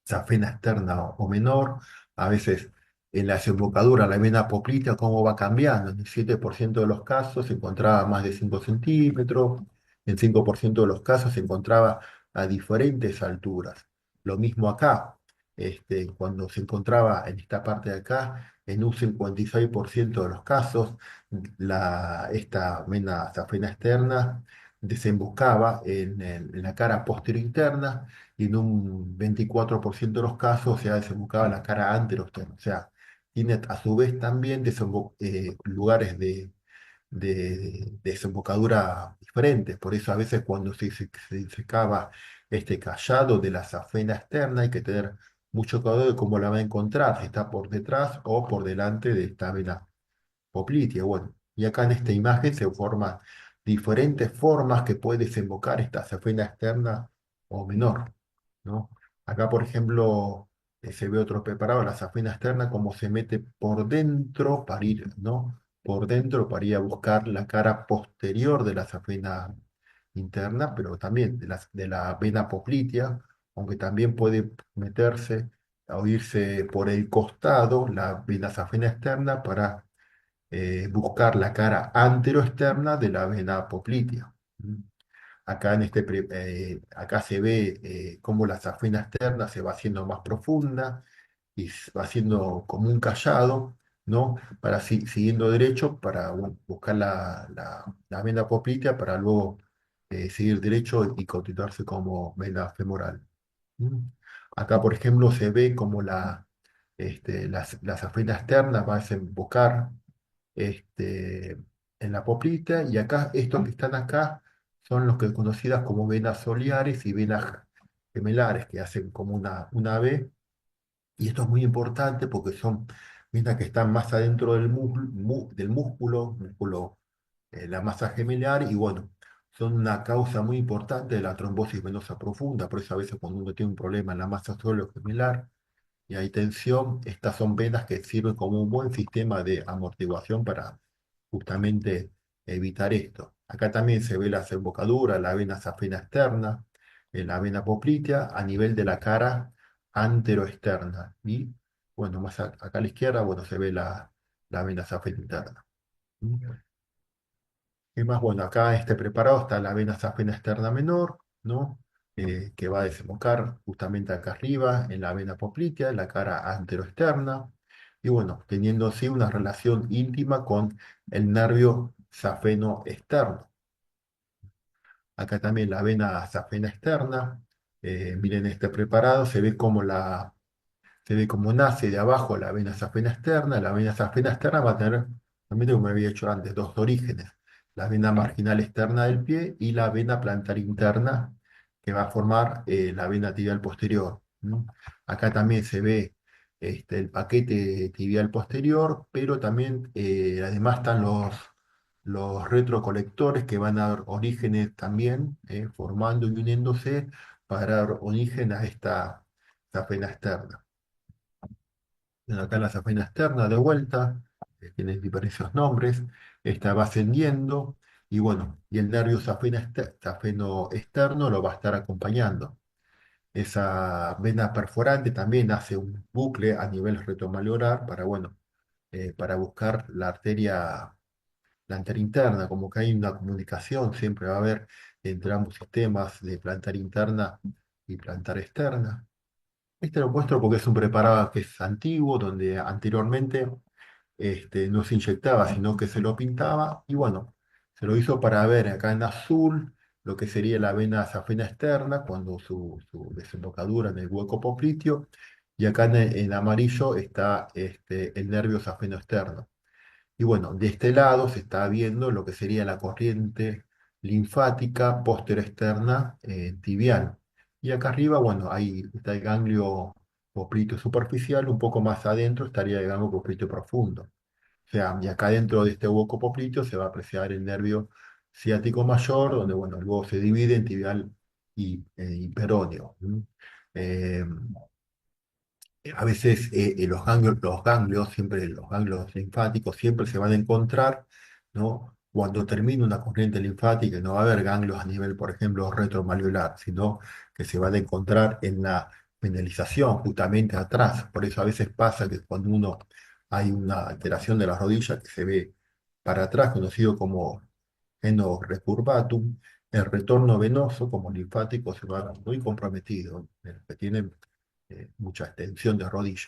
safena externa o menor, a veces en la desembocadura, la vena poplitea, cómo va cambiando. En el 7% de los casos se encontraba más de 5 centímetros, en 5% de los casos se encontraba a diferentes alturas. Lo mismo acá, cuando se encontraba en esta parte de acá, en un 56% de los casos, esta vena safena externa desembocaba en la cara posterior interna y en un 24% de los casos se ha desembocado en la cara anteroexterna. O sea, tiene a su vez también lugares de desembocadura diferentes. Por eso a veces cuando se secaba este callado de la safena externa hay que tener mucho cuidado de cómo la va a encontrar, si está por detrás o por delante de esta vena poplitea. Bueno, y acá en esta imagen se forman diferentes formas que puede desembocar esta safena externa o menor, ¿no? Acá, por ejemplo, se ve otro preparado, la safena externa, como se mete por dentro para ir, ¿no? por dentro para ir a buscar la cara posterior de la safena interna, pero también de la vena poplitea, aunque también puede meterse o irse por el costado la vena safena externa para buscar la cara anteroexterna de la vena poplitea. ¿Mm? Acá, acá se ve cómo la safena externa se va haciendo más profunda y va haciendo como un callado, ¿no? Para siguiendo derecho para buscar la vena poplitea para luego seguir derecho y continuarse como vena femoral. ¿Mm? Acá, por ejemplo, se ve como la safena externa va a desembocar este, en la poplita, y acá, estos que están acá, son los que conocidas como venas soliares y venas gemelares, que hacen como una V, y esto es muy importante porque son venas que están más adentro del músculo, la masa gemelar, y bueno, son una causa muy importante de la trombosis venosa profunda. Por eso a veces cuando uno tiene un problema en la masa gemelar y hay tensión, estas son venas que sirven como un buen sistema de amortiguación para justamente evitar esto. Acá también se ve la desembocadura, la vena safena externa, la vena poplitea a nivel de la cara anteroexterna. Y bueno, acá a la izquierda, bueno, se ve la vena safena interna. ¿Mm? ¿Qué más? Bueno, acá en este preparado está la vena safena externa menor, ¿no? Que va a desembocar justamente acá arriba en la vena poplitea, en la cara anteroexterna, y bueno, teniendo así una relación íntima con el nervio safeno externo. Acá también la vena safena externa, miren este preparado, se ve cómo nace de abajo la vena safena externa. La vena safena externa va a tener, también como me había hecho antes, dos orígenes: la vena marginal externa del pie y la vena plantar interna, que va a formar la vena tibial posterior, ¿no? Acá también se ve el paquete tibial posterior, pero también además están los retrocolectores que van a dar orígenes también, formando y uniéndose para dar origen a esta vena externa. Bueno, acá la safena externa de vuelta, tiene diversos nombres, esta va ascendiendo, y bueno, y el nervio safeno externo lo va a estar acompañando. Esa vena perforante también hace un bucle a nivel retromalleolar para, bueno, para buscar la arteria plantar interna, como que hay una comunicación, siempre va a haber entre ambos sistemas de plantar interna y plantar externa. Este lo muestro porque es un preparado que es antiguo, donde anteriormente no se inyectaba, sino que se lo pintaba, y bueno, se lo hizo para ver acá en azul lo que sería la vena safena externa, cuando su desembocadura en el hueco popliteo, y acá en amarillo está el nervio safeno externo. Y bueno, de este lado se está viendo lo que sería la corriente linfática externa tibial. Y acá arriba, bueno, ahí está el ganglio popliteo superficial, un poco más adentro estaría el ganglio popliteo profundo. O sea, y acá dentro de este hueco popliteo se va a apreciar el nervio ciático mayor, donde, bueno, luego se divide en tibial y peroneo. ¿Mm? Eh, a veces los ganglios linfáticos siempre se van a encontrar, ¿no? Cuando termine una corriente linfática, no va a haber ganglios a nivel, por ejemplo, retromalleolar, sino que se van a encontrar en la penalización, justamente atrás. Por eso a veces pasa que cuando hay una alteración de la rodilla que se ve para atrás, conocido como geno recurvatum, el retorno venoso como linfático se va muy comprometido, que tienen mucha extensión de rodilla,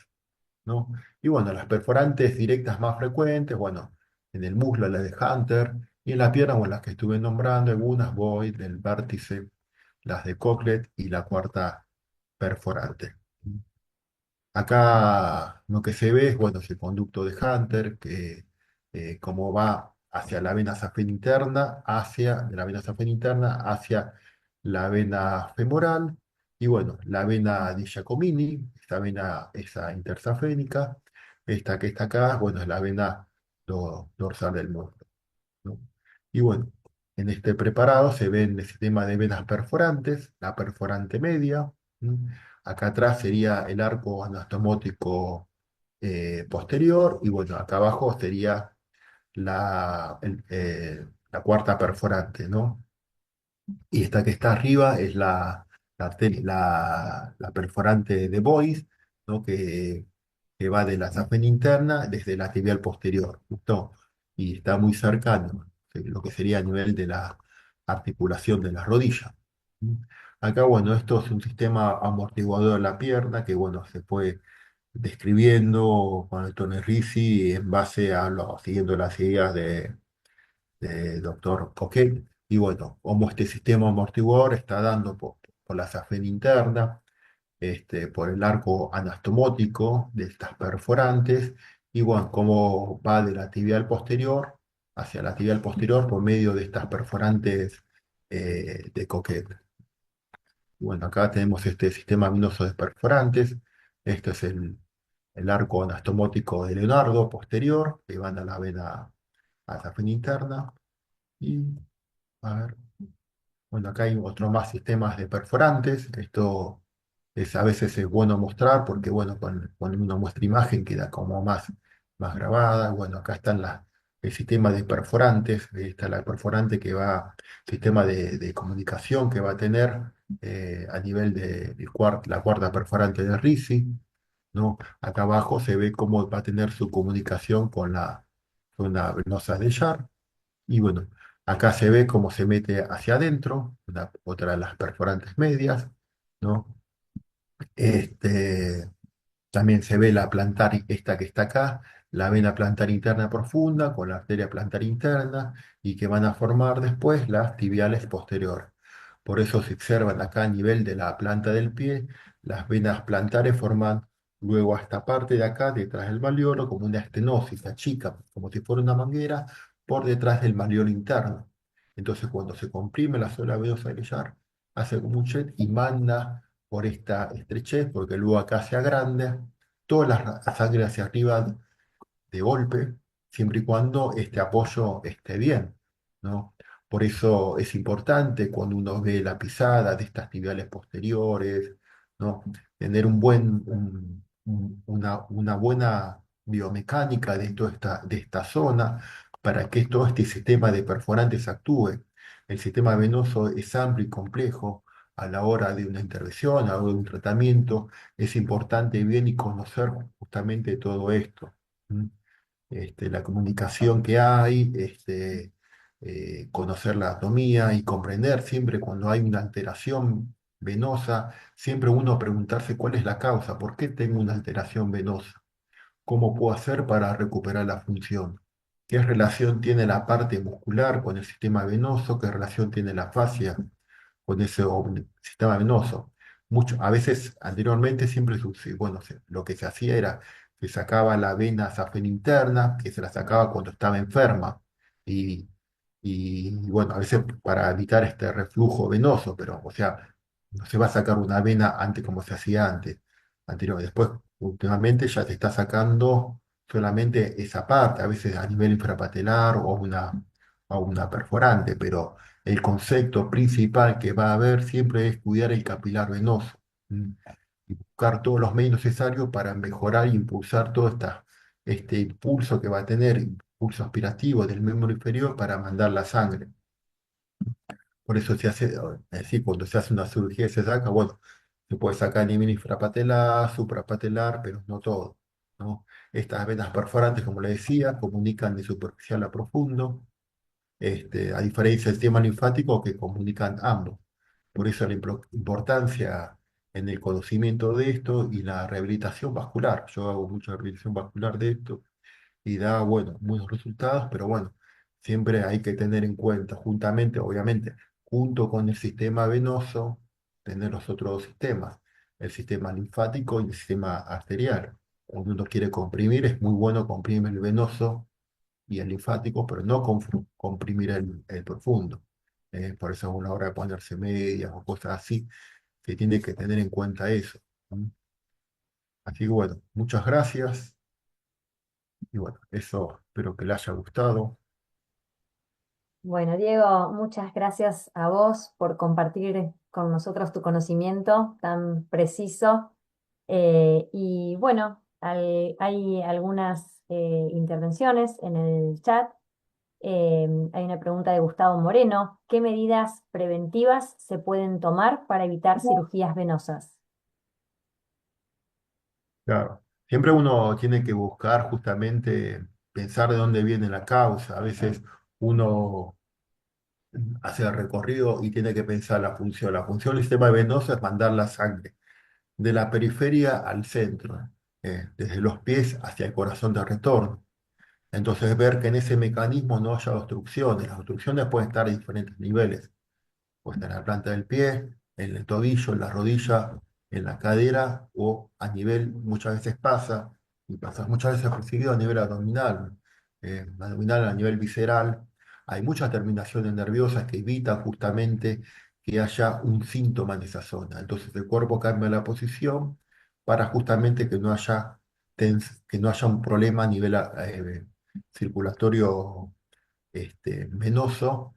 ¿no? Y bueno, las perforantes directas más frecuentes, bueno, en el muslo la de Hunter, y en la pierna, bueno, las que estuve nombrando, algunas Boyd, del vértice, las de Cochlear y la cuarta perforante. Acá lo que se ve es, bueno, es el conducto de Hunter, que como va hacia la vena safena interna, de la vena safena interna hacia la vena femoral, y bueno, la vena di Giacomini, esta vena, esa intersafénica, esta que está acá, bueno, es la vena dorsal del muslo, ¿no? Y bueno, en este preparado se ve el sistema de venas perforantes, la perforante media. ¿M? Acá atrás sería el arco anastomótico posterior, y bueno, acá abajo sería la cuarta perforante, ¿no? Y esta que está arriba es la perforante de Boyce, ¿no? Que va de la safena interna desde la tibial posterior, ¿no? Y está muy cercano, lo que sería a nivel de la articulación de la rodilla. ¿Mm? Acá, bueno, esto es un sistema amortiguador de la pierna que, bueno, se fue describiendo con el Tone Ricci en base siguiendo las ideas de doctor Coquet. Y bueno, como este sistema amortiguador está dando por la safena interna, por el arco anastomótico de estas perforantes, y bueno, cómo va de la tibial posterior hacia la tibial posterior por medio de estas perforantes de Coquet. Bueno, acá tenemos este sistema venoso de perforantes. Este es el arco anastomótico de Leonardo posterior, que van a la vena, a la safena interna. Y a ver, bueno, acá hay otros más sistemas de perforantes. Esto a veces es bueno mostrar porque, bueno, cuando uno muestra imagen queda como más grabada. Bueno, acá están el sistema de perforantes. Está la perforante que va, sistema de comunicación que va a tener a nivel la cuarta perforante de Ricci, ¿no? Acá abajo se ve cómo va a tener su comunicación con la zona venosa de Charles. Y bueno, acá se ve cómo se mete hacia adentro, otra de las perforantes medias, ¿no? Este, también se ve la plantar, esta que está acá, la vena plantar interna profunda con la arteria plantar interna y que van a formar después las tibiales posteriores. Por eso se observan acá a nivel de la planta del pie, las venas plantares forman luego a esta parte de acá, detrás del malleolo, como una estenosis, la chica, como si fuera una manguera, por detrás del malleolo interno. Entonces cuando se comprime la zona venosa ilíaca, hace como un jet y manda por esta estrechez, porque luego acá se agranda toda la sangre hacia arriba de golpe, siempre y cuando este apoyo esté bien, ¿no? Por eso es importante cuando uno ve la pisada de estas tibiales posteriores, ¿no? Tener una buena biomecánica de de esta zona para que todo este sistema de perforantes actúe. El sistema venoso es amplio y complejo. A la hora de una intervención, a la hora de un tratamiento, es importante bien y conocer justamente todo esto. ¿Mm? La comunicación que hay, conocer la anatomía y comprender siempre cuando hay una alteración venosa, siempre uno preguntarse cuál es la causa, por qué tengo una alteración venosa, cómo puedo hacer para recuperar la función, qué relación tiene la parte muscular con el sistema venoso, qué relación tiene la fascia con ese sistema venoso. A veces, anteriormente, siempre bueno, lo que se hacía era que sacaba la vena safena interna, que se la sacaba cuando estaba enferma, y, bueno, a veces para evitar este reflujo venoso, pero, o sea, no se va a sacar una vena antes como se hacía antes, anterior. Después, últimamente ya se está sacando solamente esa parte, a veces a nivel infrapatelar o una perforante, pero el concepto principal que va a haber siempre es cuidar el capilar venoso, ¿m? Y buscar todos los medios necesarios para mejorar e impulsar todo este impulso que va a tener, impulso aspirativo del miembro inferior para mandar la sangre. Por eso se hace, es decir, cuando se hace una cirugía se saca, bueno, se puede sacar a nivel infrapatelar, suprapatelar, pero no todo, ¿no? Estas venas perforantes, como le decía, comunican de superficial a profundo, a diferencia del tema linfático que comunican ambos. Por eso la importancia en el conocimiento de esto y la rehabilitación vascular. Yo hago mucha rehabilitación vascular de esto y da, bueno, buenos resultados, pero bueno, siempre hay que tener en cuenta, juntamente, obviamente, junto con el sistema venoso, tener los otros dos sistemas, el sistema linfático y el sistema arterial. Cuando uno quiere comprimir, es muy bueno comprimir el venoso y el linfático, pero no comprimir el profundo. Por eso a la hora de ponerse medias o cosas así, se tiene que tener en cuenta eso. ¿Mm? Así que bueno, muchas gracias y bueno, eso espero que le haya gustado. Bueno, Diego, muchas gracias a vos por compartir con nosotros tu conocimiento tan preciso. Y bueno, hay algunas intervenciones en el chat. Hay una pregunta de Gustavo Moreno. ¿Qué medidas preventivas se pueden tomar para evitar cirugías venosas? Claro. Siempre uno tiene que buscar justamente pensar de dónde viene la causa. A veces uno hace el recorrido y tiene que pensar la función. La función del sistema venoso es mandar la sangre de la periferia al centro, desde los pies hacia el corazón de retorno. Entonces, ver que en ese mecanismo no haya obstrucciones. Las obstrucciones pueden estar a diferentes niveles. Puede estar en la planta del pie, en el tobillo, en la rodilla, en la cadera o a nivel, muchas veces pasa, y pasa muchas veces percibido a nivel abdominal a nivel visceral. Hay muchas terminaciones nerviosas que evitan justamente que haya un síntoma en esa zona. Entonces el cuerpo cambia la posición para justamente que no haya un problema a nivel circulatorio venoso,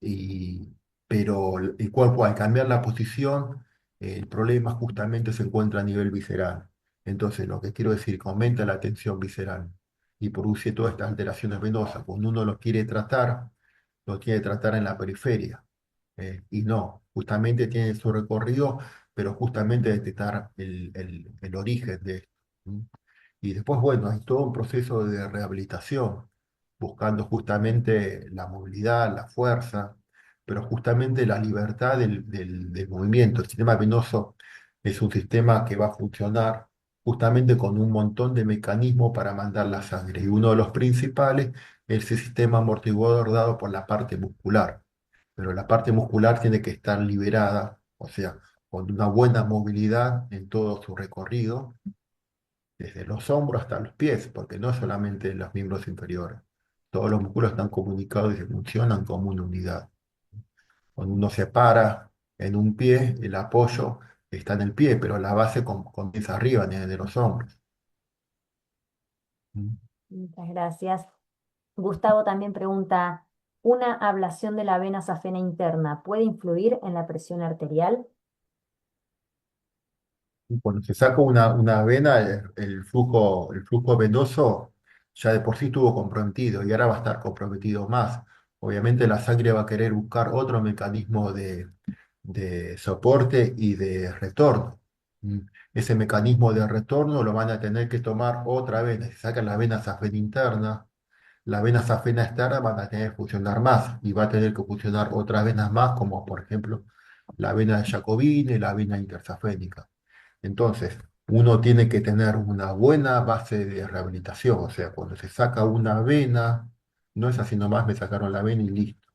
y, pero el cuerpo al cambiar la posición, el problema justamente se encuentra a nivel visceral. Entonces, lo que quiero decir, que aumenta la tensión visceral y produce todas estas alteraciones venosas. Cuando uno lo quiere tratar en la periferia. Y no, justamente tiene su recorrido, pero justamente detectar el origen de esto. ¿Mm? Y después, bueno, hay todo un proceso de rehabilitación, buscando justamente la movilidad, la fuerza, pero justamente la libertad del movimiento. El sistema venoso es un sistema que va a funcionar justamente con un montón de mecanismos para mandar la sangre. Y uno de los principales es el sistema amortiguador dado por la parte muscular. Pero la parte muscular tiene que estar liberada, o sea, con una buena movilidad en todo su recorrido desde los hombros hasta los pies, porque no solamente los miembros inferiores. Todos los músculos están comunicados y se funcionan como una unidad. Cuando uno se para en un pie, el apoyo está en el pie, pero la base comienza arriba, de los hombros. ¿Mm? Muchas gracias. Gustavo también pregunta, ¿una ablación de la vena safena interna puede influir en la presión arterial? Y cuando se saca una vena, el flujo venoso ya de por sí estuvo comprometido y ahora va a estar comprometido más. Obviamente la sangre va a querer buscar otro mecanismo de soporte y de retorno. Mm. Ese mecanismo de retorno lo van a tener que tomar otra vena. Si sacan la vena safena interna, la vena safena externa van a tener que funcionar más y va a tener que funcionar otras venas más, como por ejemplo la vena de Jacobini y la vena intersafénica. Entonces, uno tiene que tener una buena base de rehabilitación, o sea, cuando se saca una vena, no es así nomás, me sacaron la vena y listo.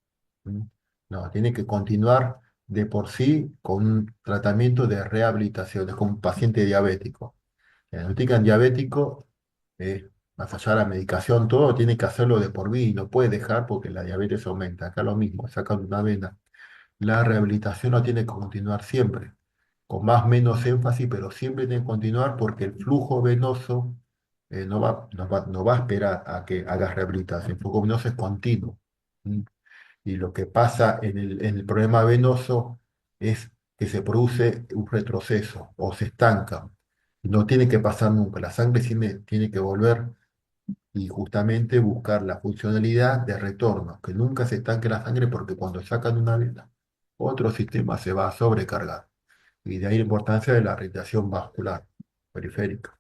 ¿Mm? No, tiene que continuar de por sí con un tratamiento de rehabilitación, es como un paciente diabético. El diagnostican diabético, más allá de la medicación, todo tiene que hacerlo de por vida y no puede dejar porque la diabetes aumenta. Acá lo mismo, sacan una vena. La rehabilitación no tiene que continuar siempre, con más o menos énfasis, pero siempre tiene que continuar porque el flujo venoso no va a esperar a que hagas rehabilitación. El flujo venoso es continuo. ¿Mm? Y lo que pasa en el problema venoso es que se produce un retroceso o se estanca. No tiene que pasar nunca. La sangre tiene que volver y justamente buscar la funcionalidad de retorno, que nunca se estanque la sangre porque cuando sacan una vena, otro sistema se va a sobrecargar. Y de ahí la importancia de la irritación vascular periférica.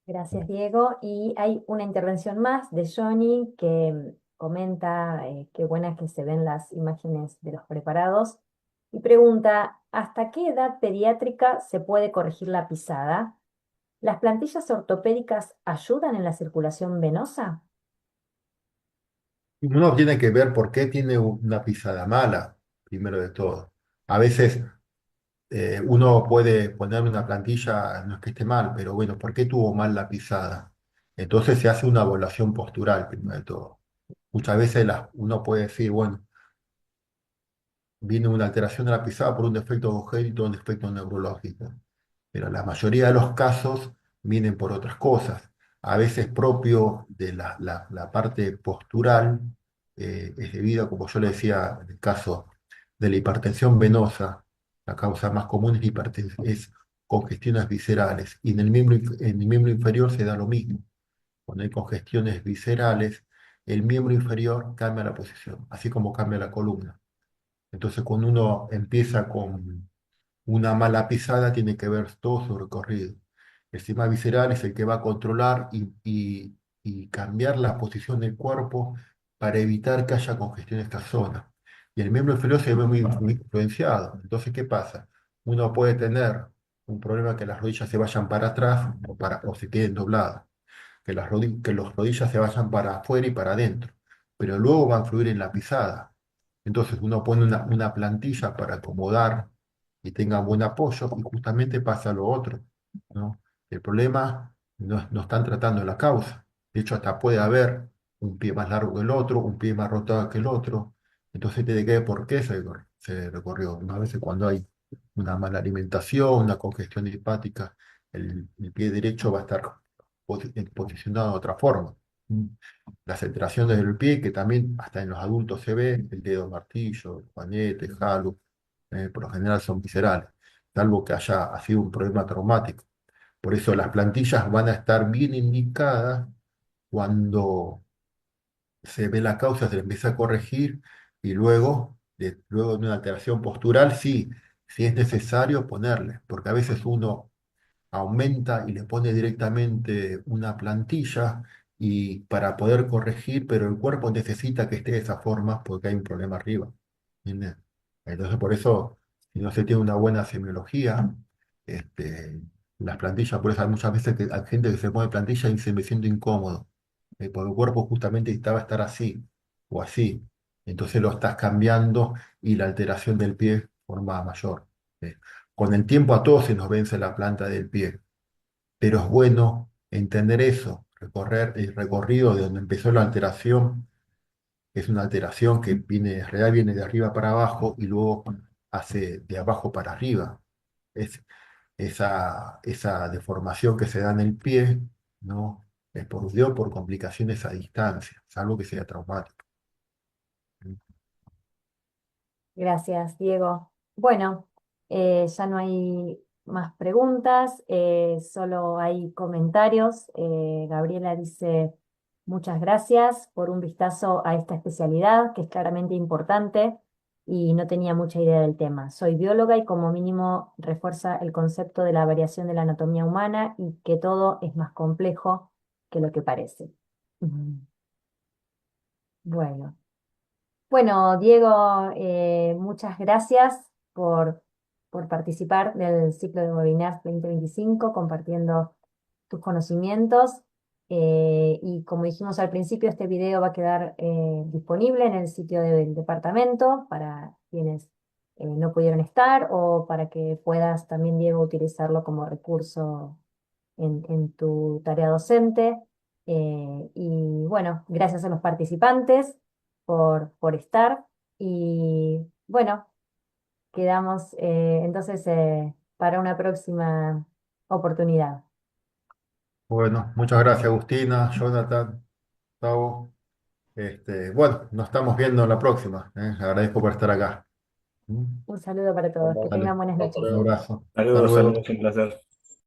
Gracias, Diego. Y hay una intervención más de Johnny que comenta qué buenas que se ven las imágenes de los preparados y pregunta, ¿hasta qué edad pediátrica se puede corregir la pisada? ¿Las plantillas ortopédicas ayudan en la circulación venosa? Y uno tiene que ver por qué tiene una pisada mala, primero de todo. A veces uno puede poner una plantilla, no es que esté mal, pero bueno, ¿por qué tuvo mal la pisada? Entonces se hace una evaluación postural, primero de todo. Muchas veces uno puede decir, bueno, viene una alteración de la pisada por un defecto congénito o un defecto neurológico, pero la mayoría de los casos vienen por otras cosas. A veces propio de la parte postural, es debido, como yo le decía, en el caso de la hipertensión venosa, la causa más común es congestiones viscerales, y en el miembro inferior se da lo mismo. Cuando hay congestiones viscerales, el miembro inferior cambia la posición, así como cambia la columna. Entonces, cuando uno empieza con una mala pisada, tiene que ver todo su recorrido. El sistema visceral es el que va a controlar y cambiar la posición del cuerpo para evitar que haya congestión en esta zona. Y el miembro inferior se ve muy influenciado. Entonces, ¿qué pasa? Uno puede tener un problema que las rodillas se vayan para atrás o se queden dobladas, que las rodillas se vayan para afuera y para adentro, pero luego va a influir en la pisada. Entonces uno pone una plantilla para acomodar y tenga buen apoyo y justamente pasa lo otro, ¿no? El problema no están tratando la causa. De hecho, hasta puede haber un pie más largo que el otro, un pie más rotado que el otro. Entonces tiene que ver por qué se recorrió. A veces cuando hay una mala alimentación, una congestión hepática, el pie derecho va a estar posicionado de otra forma. ¿Mm? Las alteraciones del pie, que también hasta en los adultos se ven, el dedo martillo, el juanete, el jalo, por lo general son viscerales, salvo que haya sido un problema traumático. Por eso las plantillas van a estar bien indicadas cuando se ve la causa, se le empieza a corregir y luego de una alteración postural, sí, sí es necesario ponerle, porque a veces uno aumenta y le pone directamente una plantilla y para poder corregir, pero el cuerpo necesita que esté de esa forma porque hay un problema arriba. ¿Entiendes? Entonces, por eso, si no se tiene una buena semiología, este, las plantillas, por eso hay muchas veces que hay gente que se pone plantilla y dice me siento incómodo, porque el cuerpo justamente necesitaba estar así o así. Entonces lo estás cambiando y la alteración del pie forma mayor. ¿Sí? Con el tiempo a todos se nos vence la planta del pie, pero es bueno entender eso, recorrer el recorrido de donde empezó la alteración, que es una alteración que viene, en realidad viene de arriba para abajo y luego hace de abajo para arriba. Es esa deformación que se da en el pie, ¿no? Es por complicaciones a distancia, salvo que sea traumático. Gracias, Diego. Bueno, ya no hay más preguntas, solo hay comentarios. Gabriela dice, muchas gracias por un vistazo a esta especialidad, que es claramente importante y no tenía mucha idea del tema. Soy bióloga y como mínimo refuerza el concepto de la variación de la anatomía humana y que todo es más complejo que lo que parece. Mm, Bueno. Bueno, Diego, muchas gracias por participar del ciclo de webinars 2025, compartiendo tus conocimientos. Y como dijimos al principio, este video va a quedar disponible en el sitio del departamento para quienes no pudieron estar o para que puedas también, Diego, utilizarlo como recurso en tu tarea docente. Y bueno, gracias a los participantes por estar. Y bueno, quedamos entonces para una próxima oportunidad. Bueno, muchas gracias Agustina, Jonathan, Gustavo. Bueno, nos estamos viendo en la próxima. Agradezco por estar acá. ¿Mm? Un saludo para todos, que Dale, tengan buenas noches. un abrazo. Hasta Saludos, luego. saludos, un placer.